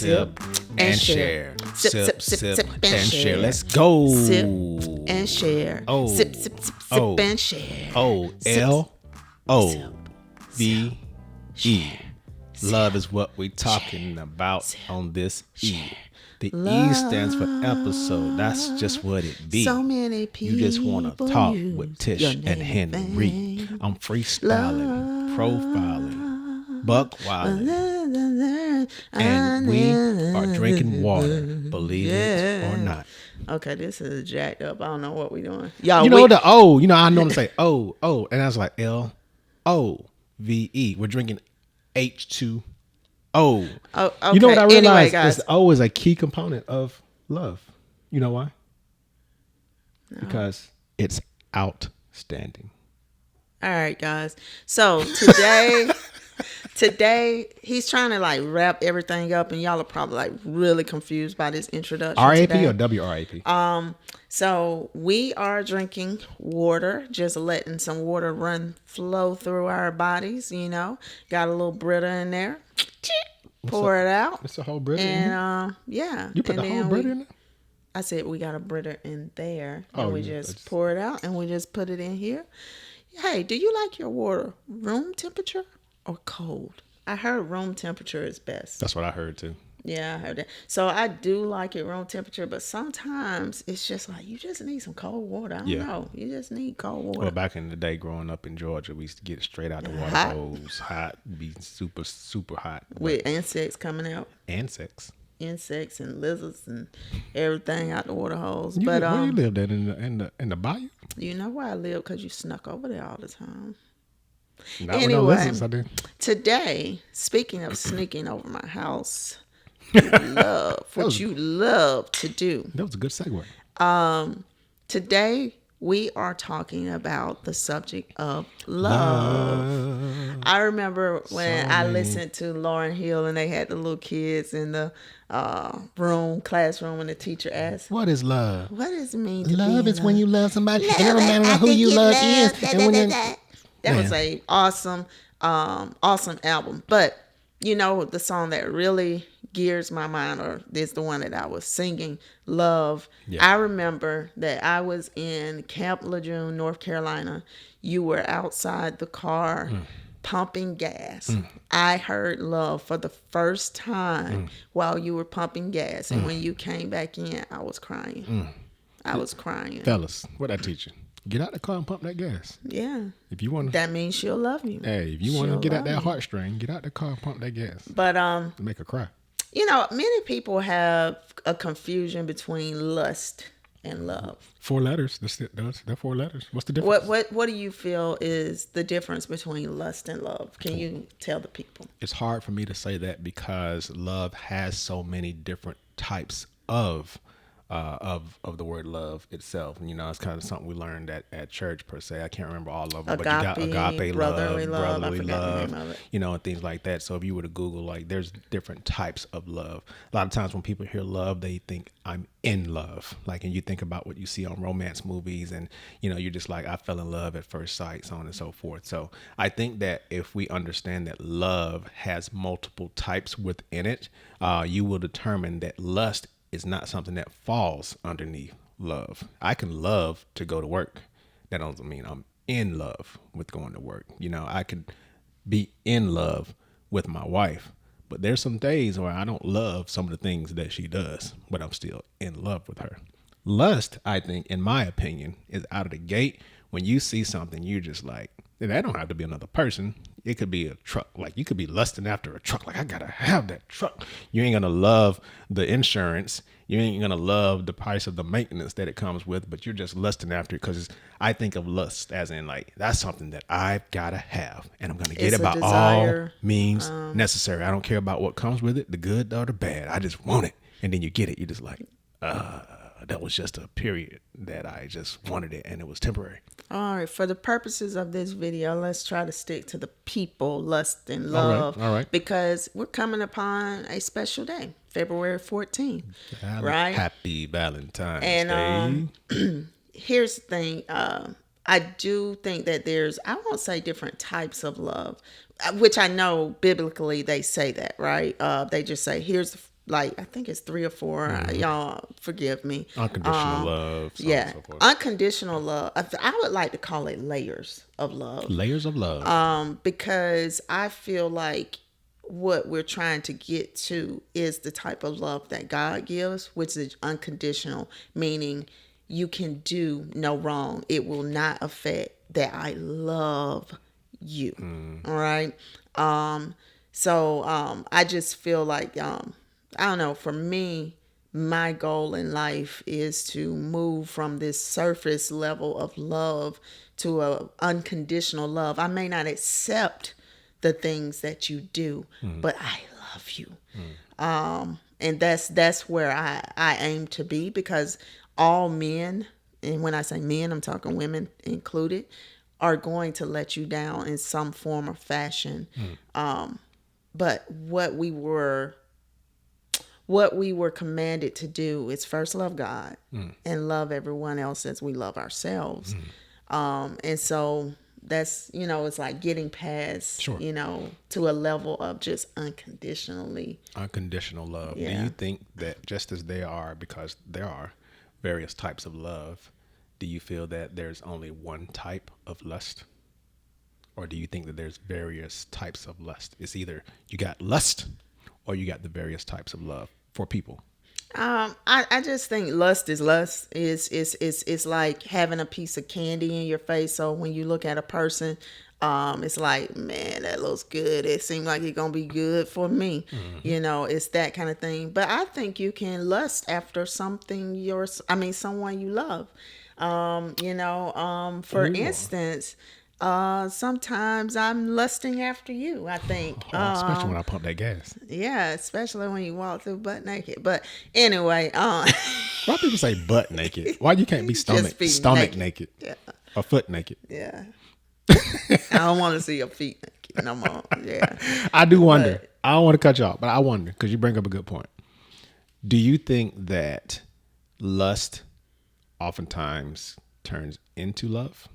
sip and share. Sip and share. Let's go. Sip and share. Oh. Sip Oh. and share. O L O V E. Love is what we talking about on this E. The E stands for episode. That's just what it be. So many people. You just want to talk with Tish and Henry. I'm freestyling, profiling, buck wilding, and we are drinking water, believe it or not. Okay, this is jacked up. I don't know what we doing. Y'all, You know the O. You know I normally say O, and I was like LOVE. We're drinking H2O. Oh, okay. You know what I realized Anyway, guys. is O is a key component of love. You know why? No. Because it's outstanding. All right, guys. So today he's trying to like wrap everything up, and y'all are probably like really confused by this introduction. RAP today. or WRAP? So we are drinking water, just letting some water flow through our bodies. You know, got a little Brita in there. Pour it out. It's a whole Brita in here? Yeah. You put the whole Brita in there? I said we got a Brita in there. And Oh, we yeah, just pour it out and we just put it in here. Hey, do you like your water room temperature or cold? I heard room temperature is best. That's what I heard too. Yeah, I heard that. So I do like it room temperature, but sometimes it's just like you just need some cold water. I don't know. You just need cold water. Well, back in the day, growing up in Georgia, we used to get it straight out the water Hot. hose, hot, be super, super hot. With insects coming out. Insects and lizards and everything out the water hose. Where you lived at in the bayou? You know where I live because you snuck over there all the time. Not with no lizards, I did. Today, speaking of sneaking over my house, you love to do. That was a good segue. Today we are talking about the subject of love. I remember when I listened to Lauryn Hill and they had the little kids in the classroom, and the teacher asked, "What is love? What does it mean to love? Be Is when you love somebody, and it don't matter who you love is." That was a awesome album. But you know, the song that really gears my mind, or is the one that I was singing, Love. Yeah. I remember that I was in Camp Lejeune, North Carolina. You were outside the car pumping gas. I heard Love for the first time while you were pumping gas. And when you came back in, I was crying. I was crying. Fellas, what I teach you? Get out the car and pump that gas. Yeah. If you want, that means she'll love you. Hey, if you want to get out that heartstring, get out the car and pump that gas. But make her cry. You know, many people have a confusion between lust and love. 4 letters. They're 4 letters. What's the difference? What do you feel is the difference between lust and love? Can you tell the people? It's hard for me to say that because love has so many different types of the word love itself. You know, it's kind of something we learned at church per se. I can't remember all of them, but you got agape brotherly love, the name of it. You know, and things like that. So if you were to Google, like, there's different types of love. A lot of times when people hear love, they think I'm in love. Like, and you think about what you see on romance movies, and you know, you're just like, I fell in love at first sight, so on and so forth. So I think that if we understand that love has multiple types within it, you will determine that lust is not something that falls underneath love. I can love to go to work. That doesn't mean I'm in love with going to work. You know, I could be in love with my wife, but there's some days where I don't love some of the things that she does, but I'm still in love with her. Lust, I think, in my opinion, is out of the gate. When you see something, you're just like, that don't have to be another person. It could be a truck. Like, you could be lusting after a truck. Like, I gotta have that truck. You ain't gonna love the insurance. You ain't gonna love the price of the maintenance that it comes with, but you're just lusting after it because I think of lust as in, like, that's something that I've gotta have, and I'm gonna get it by all means necessary. I don't care about what comes with it, the good or the bad. I just want it, and then you get it. You're just like, that was just a period that I just wanted it, and it was temporary. All right. For the purposes of this video, let's try to stick to the people, lust and love. All right. Because we're coming upon a special day, February 14th. Right? Happy Valentine's Day. Here's the thing. I do think that there's, I won't say different types of love, which I know biblically they say that, right? They just say, here's like I think it's 3 or 4. Y'all forgive me. Unconditional love. So on Yeah, and so forth. unconditional love. I would like to call it layers of love. Layers of love. Because I feel like what we're trying to get to is the type of love that God gives, which is unconditional, meaning you can do no wrong. It will not affect that I love you. All right. I just feel like I don't know, for me, my goal in life is to move from this surface level of love to a unconditional love. I may not accept the things that you do, but I love you. And that's where I aim to be, because all men, and when I say men, I'm talking women included, are going to let you down in some form or fashion. But what we were commanded to do is first love God and love everyone else as we love ourselves. And so that's, it's like getting past, Sure. To a level of just unconditional Love. Yeah. Do you think that just as there are, because there are various types of love, do you feel that there's only one type of lust? Or do you think that there's various types of lust? It's either you got lust or you got the various types of love for people. I just think lust is lust. It's like having a piece of candy in your face. So when you look at a person, it's like, man, that looks good. It seems like it's gonna be good for me. It's that kind of thing. But I think you can lust after someone you love. For instance, sometimes I'm lusting after you, I think. Especially when I pump that gas. Yeah, especially when you walk through butt naked. But anyway, Why people say butt naked? Why you can't be stomach naked? Yeah. Or foot naked? Yeah. I don't want to see your feet naked no more. Yeah. I do wonder. I don't want to cut you off, but I wonder, because you bring up a good point. Do you think that lust oftentimes turns into love?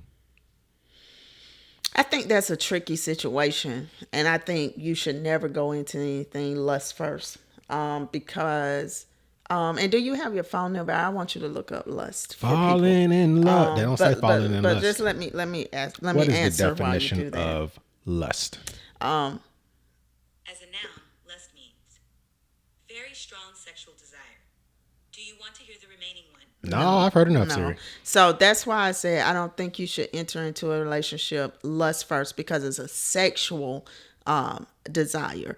I think that's a tricky situation, and I think you should never go into anything lust first, because and do you have your phone number? I want you to look up lust. Falling in love. They don't say falling in lust. But just let me ask. Let what me is answer the definition while you do that. of lust? As a noun, lust means very strong sexual desire. Do you want to hear the remaining one? No, I've heard enough, Siri. So that's why I said I don't think you should enter into a relationship lust first, because it's a sexual desire.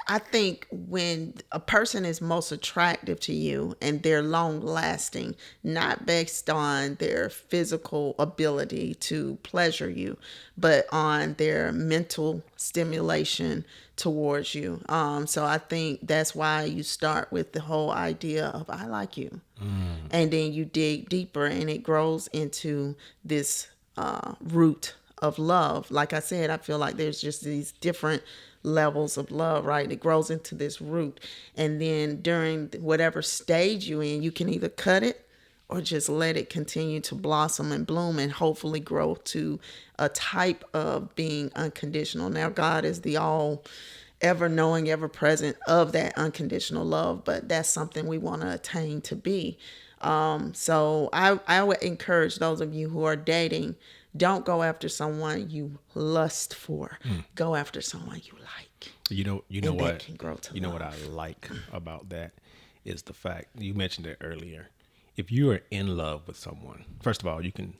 I think when a person is most attractive to you and they're long lasting, not based on their physical ability to pleasure you, but on their mental stimulation towards you. So I think that's why you start with the whole idea of I like you. And then you dig deeper and it grows into this root of love. Like I said, I feel like there's just these different levels of love, right? It grows into this root. And then during whatever stage you're in, you can either cut it or just let it continue to blossom and bloom and hopefully grow to a type of being unconditional. Now, God is the all ever knowing, ever present of that unconditional love, but that's something we want to attain to be. So I would encourage those of you who are dating, don't go after someone you lust for. Go after someone you like. You know And what? that can grow to You know what I like about that is the fact you mentioned it earlier. If you are in love with someone, first of all, you can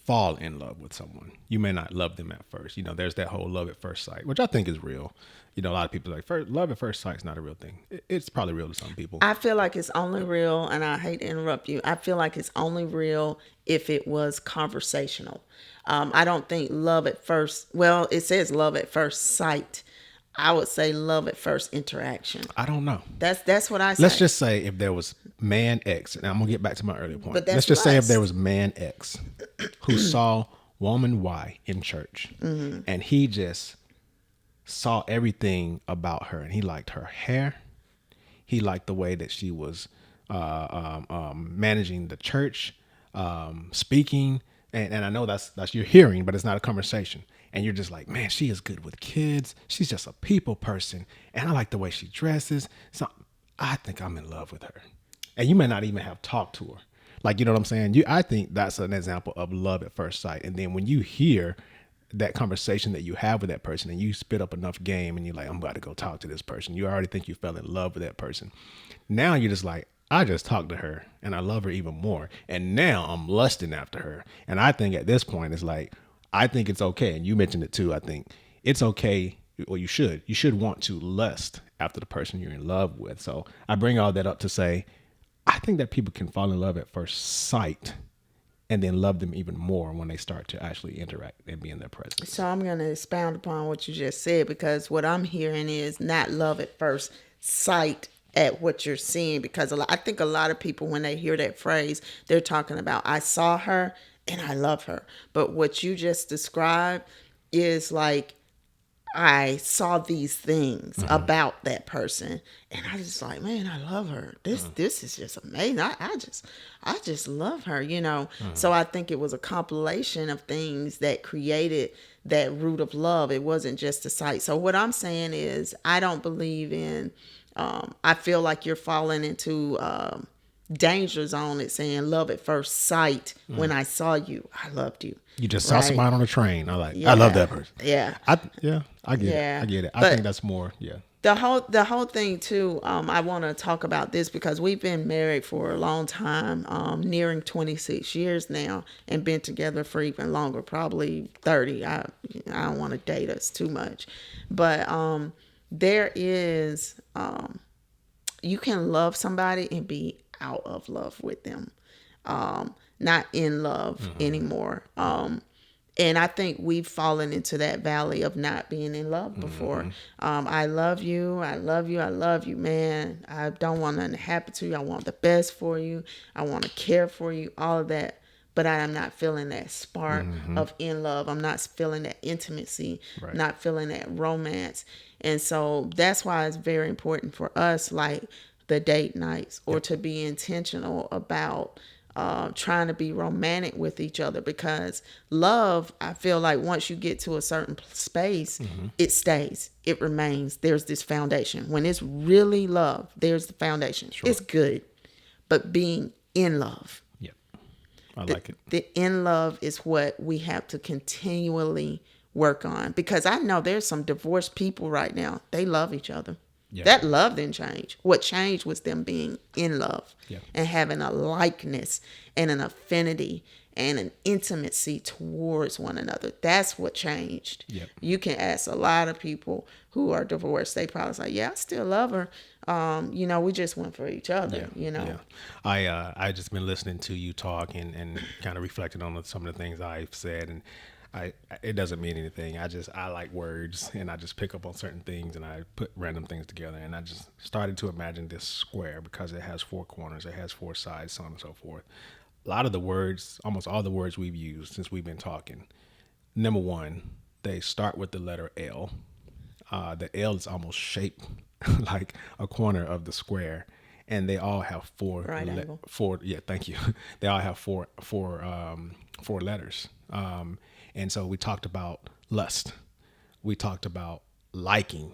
fall in love with someone. You may not love them at first. There's that whole love at first sight, which I think is real. A lot of people are like, love at first sight is not a real thing. It's probably real to some people. I feel like it's only real, and I hate to interrupt you, I feel like it's only real if it was conversational. I don't think love at first, well, it says love at first sight. I would say love at first interaction. I don't know. That's what I say. Let's just say if there was man X, and I'm going to get back to my earlier point. But that's Let's just say if lust. there was man X who saw woman Y in church, and he just saw everything about her, and he liked her hair. He liked the way that she was managing the church, speaking, and I know that's your hearing, but it's not a conversation. And you're just like, man, she is good with kids. She's just a people person, and I like the way she dresses. So I think I'm in love with her. And you may not even have talked to her. Like, you know what I'm saying? I think that's an example of love at first sight. And then when you hear that conversation that you have with that person and you spit up enough game and you're like, I'm about to go talk to this person. You already think you fell in love with that person. Now you're just like, I just talked to her and I love her even more. And now I'm lusting after her. And I think at this point it's like, I think it's okay. And you mentioned it too. I think it's okay. Well, you should want to lust after the person you're in love with. So I bring all that up to say, I think that people can fall in love at first sight and then love them even more when they start to actually interact and be in their presence. So I'm going to expound upon what you just said, because what I'm hearing is not love at first sight at what you're seeing, because I think a lot of people, when they hear that phrase, they're talking about, I saw her and I love her. But what you just described is like, I saw these things about that person, and I just like, man, I love her. This is just amazing. I just love her, you know. So I think it was a compilation of things that created that root of love. It wasn't just a sight. So what I'm saying is, I don't believe in. I feel like you're falling into danger zone at saying love at first sight. When I saw you, I loved you. You just saw somebody on a train. I love that person. Yeah. I get it. I get it. I think that's more. Yeah. The whole thing too. I want to talk about this because we've been married for a long time, nearing 26 years now, and been together for even longer, probably 30. I don't want to date us too much, but there is you can love somebody and be out of love with them. Not in love anymore. And I think we've fallen into that valley of not being in love before. I love you. I love you. I love you, man. I don't want nothing to happen to you. I want the best for you. I want to care for you, all of that. But I am not feeling that spark of in love. I'm not feeling that intimacy, not feeling that romance. And so that's why it's very important for us, like the date nights, or to be intentional about trying to be romantic with each other, because love, I feel like once you get to a certain space, it stays, it remains. There's this foundation. When it's really love, there's the foundation. It's good, but being in love. Yeah, I like it. The in love is what we have to continually work on, because I know there's some divorced people right now. They love each other. Yeah. That love didn't change. What changed was them being in love and having a likeness and an affinity and an intimacy towards one another. That's what changed. Yep. You can ask a lot of people who are divorced. They probably say, yeah, I still love her. You know, we just went for each other, you know. Yeah. I just been listening to you talk and kind of reflecting on some of the things I've said, and it doesn't mean anything. I like words, and I just pick up on certain things and I put random things together, and I just started to imagine this square because it has 4 corners, it has 4 sides, so on and so forth. A lot of the words, almost all the words we've used since we've been talking, number one, they start with the letter L. The L is almost shaped like a corner of the square, and they all have 4 angle. Yeah, thank you. They all have four letters. And so we talked about lust. We talked about liking.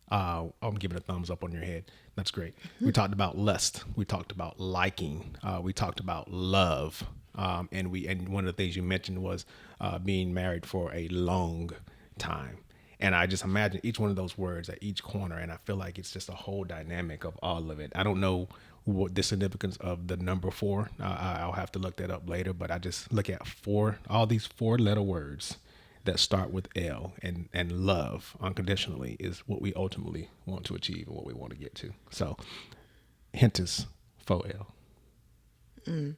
I'm giving a thumbs up on your head. That's great. We talked about lust. We talked about liking. We talked about love. And one of the things you mentioned was being married for a long time. And I just imagine each one of those words at each corner, and I feel like it's just a whole dynamic of all of it. I don't know what the significance of the number 4. I'll have to look that up later, but I just look at all these 4-letter words that start with L, and love unconditionally is what we ultimately want to achieve and what we want to get to. So, hint is 4L. Anyway,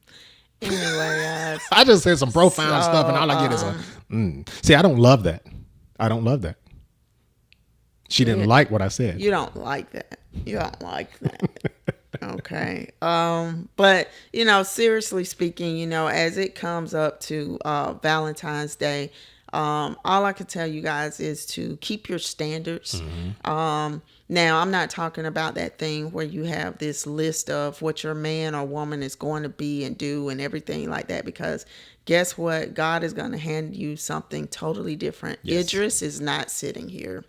I just said some profound stuff, and all I get is See, I don't love that. I don't love that. She didn't like what I said. You don't like that. You don't like that. Okay. But, you know, seriously speaking, you know, as it comes up to Valentine's Day, all I can tell you guys is to keep your standards. Now, I'm not talking about that thing where you have this list of what your man or woman is going to be and do and everything like that, because guess what? God is going to hand you something totally different. Yes. Idris is not sitting here.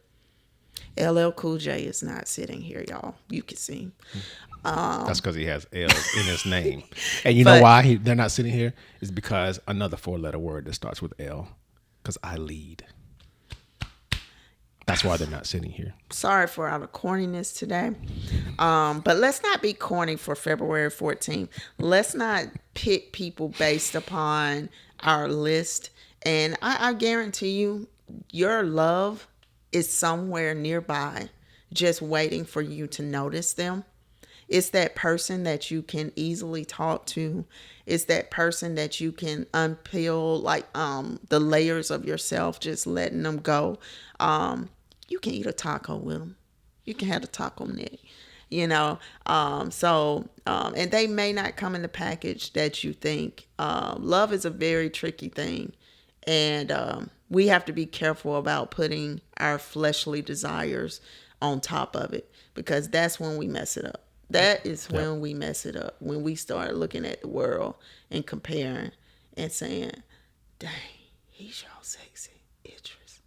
LL Cool J is not sitting here, y'all. You can see him. That's because he has L in his name. And you know why they're not sitting here? It's because another 4-letter word that starts with L. Because I lead. That's why they're not sitting here. Sorry for our corniness today. But let's not be corny for February 14th. Let's not pick people based upon our list. And I guarantee you, your love is somewhere nearby, just waiting for you to notice them. It's that person that you can easily talk to. It's that person that you can unpeel like the layers of yourself, just letting them go. You can eat a taco with them. You can have a taco neck, you know. And they may not come in the package that you think. Love is a very tricky thing. And we have to be careful about putting our fleshly desires on top of it, because that's when we mess it up. That is when we mess it up. When we start looking at the world and comparing and saying, dang, he's y'all sexy Idris.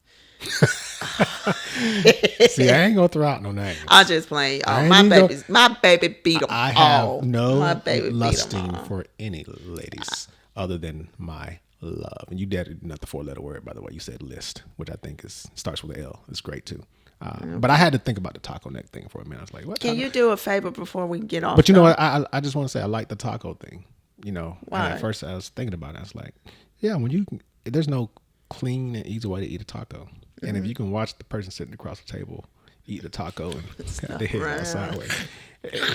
See, I ain't gonna throw out no names. I'm just playing. My baby beat them I all. have no My baby lusting for any ladies other than my love. And you did another 4-letter word, by the way. You said list, which I think starts with an L. It's great too. But I had to think about the taco neck thing for a minute. I was like, what? Can you do a favor before we get off? But you know what? I just want to say I like the taco thing. You know, Why? and at first I was thinking about it. I was like, yeah, there's no clean and easy way to eat a taco. And if you can watch the person sitting across the table eat the taco and cut their head out sideways,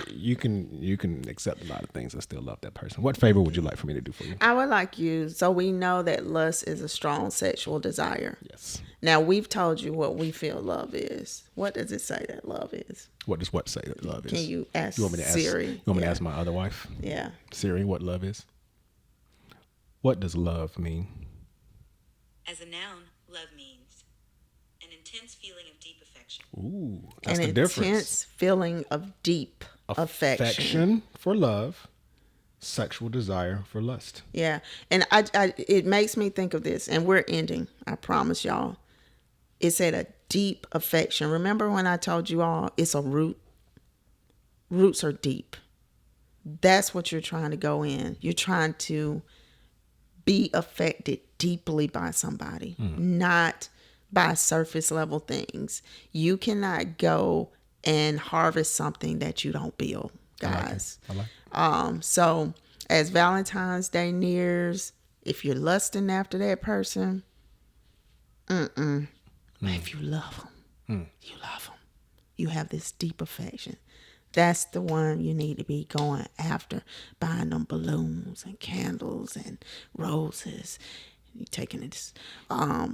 you can accept a lot of things and still love that person. What favor would you like for me to do for you? I would like you, so we know that lust is a strong sexual desire. Yes. Now, we've told you what we feel love is. What does it say that love is? What does what say that love is? Can you ask You want me to Siri? ask? You want me to ask my other wife? Yeah. Siri, what love is? What does love mean? As a noun, love means an intense feeling of deep affection. Ooh, that's An the difference. intense feeling of deep affection. Affection for love, sexual desire for lust. Yeah. And it makes me think of this, and we're ending, I promise y'all. It's at a deep affection. Remember when I told you all it's a root? Roots are deep. That's what you're trying to go in. You're trying to be affected deeply by somebody, not by surface level things. You cannot go and harvest something that you don't build, guys. I like it. So as Valentine's Day nears, if you're lusting after that person, if you love them, you love them. You have this deep affection. That's the one you need to be going after, buying them balloons and candles and roses. You taking it,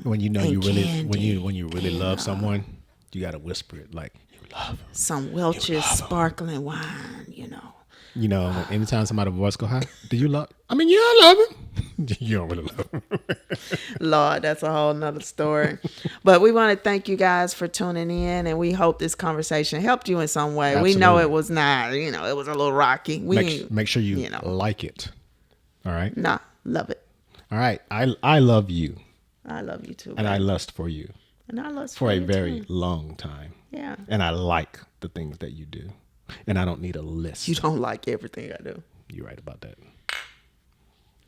When you know you really candy when you really love someone, you gotta whisper it like you love them. some Welch's sparkling wine, you know. You know, anytime somebody's voice go high, do you love? I mean, yeah, I love him. You don't really love him. Lord, that's a whole nother story. But we want to thank you guys for tuning in, and we hope this conversation helped you in some way. Absolutely. We know it was not, it was a little rocky. Make sure you like it. All right. Nah, love it. All right. I love you, I love you too. and I baby. lust for you And I lust for a you very too. long time. Yeah. And I like the things that you do, and I don't need a list. You don't like everything I do. You're right about that.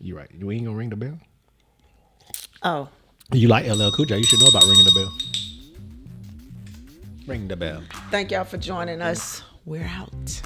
You're right. We ain't gonna ring the bell. Oh, You like LL Cool J? You should know about ringing the bell. Ring the bell. thank y'all for joining us. We're out.